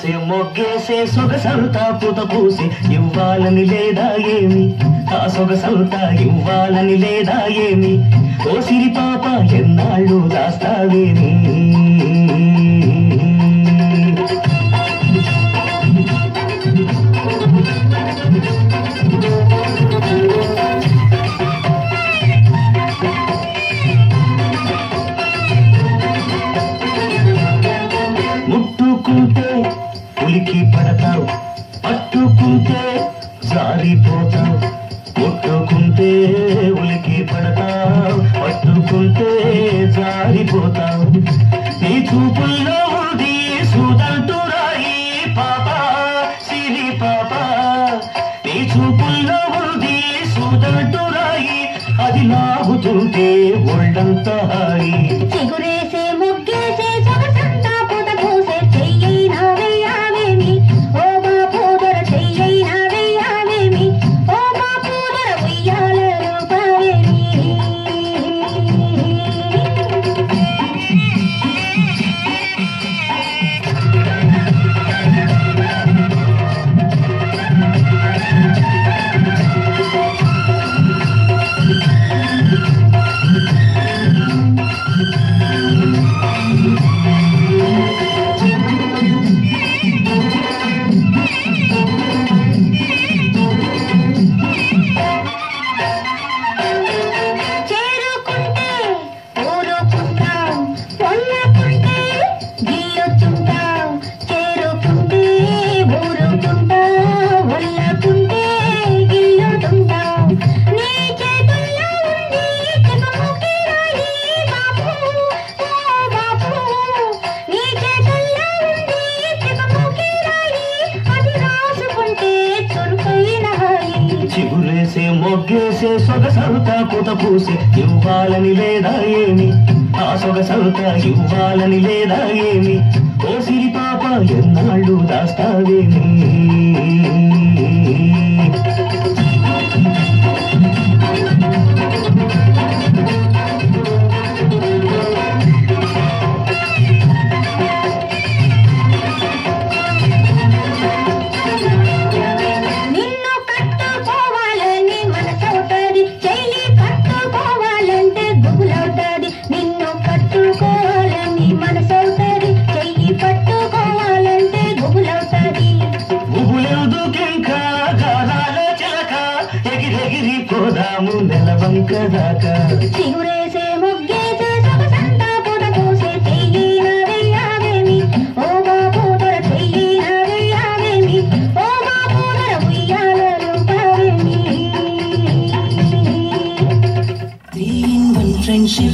చిగురేసే మొగ్గేసే సొగసంతా పూత పూసి ఇవ్వాలని లేదా ఏమి ఆ సొగసంతా ఇవ్వాలని లేదా ఏమి ఓ సిరి పాప ఎన్నాళ్ళు దాస్తావేమి ముట్టుకుంటే ఉలికి పడతావు పట్టుకుంటే జారిపోతావు ముట్టుకుంటే ఉలికి పడతావు పట్టుకుంటే జారిపోతావు నీ చూపుల్లో ఉంది సుదంటురాయి పాప సిరి పాప నీ చూపుల్లో ఉంది సుదంటురాయి అది లాగుతుంటే ఒళ్ళంతా హాయి చిగురేసే మొగ్గేసే సొగసంతా పూత పూసే చెయ్యైనా వెయ్యావేమి ఓ మా పూదర చెయ్యైనా వెయ్యావేమి ఓ మా పూదర ఉయ్యాల రూపావేమి చిగురేసే మొగ్గేసే సొగసంతా పూత పూసి ఇవ్వాలని లేదా ఏమి ఆ సొగసంతా ఇవ్వాలని లేదా ఏమి ఓ సిరి పాప ఎన్నాళ్ళు దాస్తావేమి చిగురే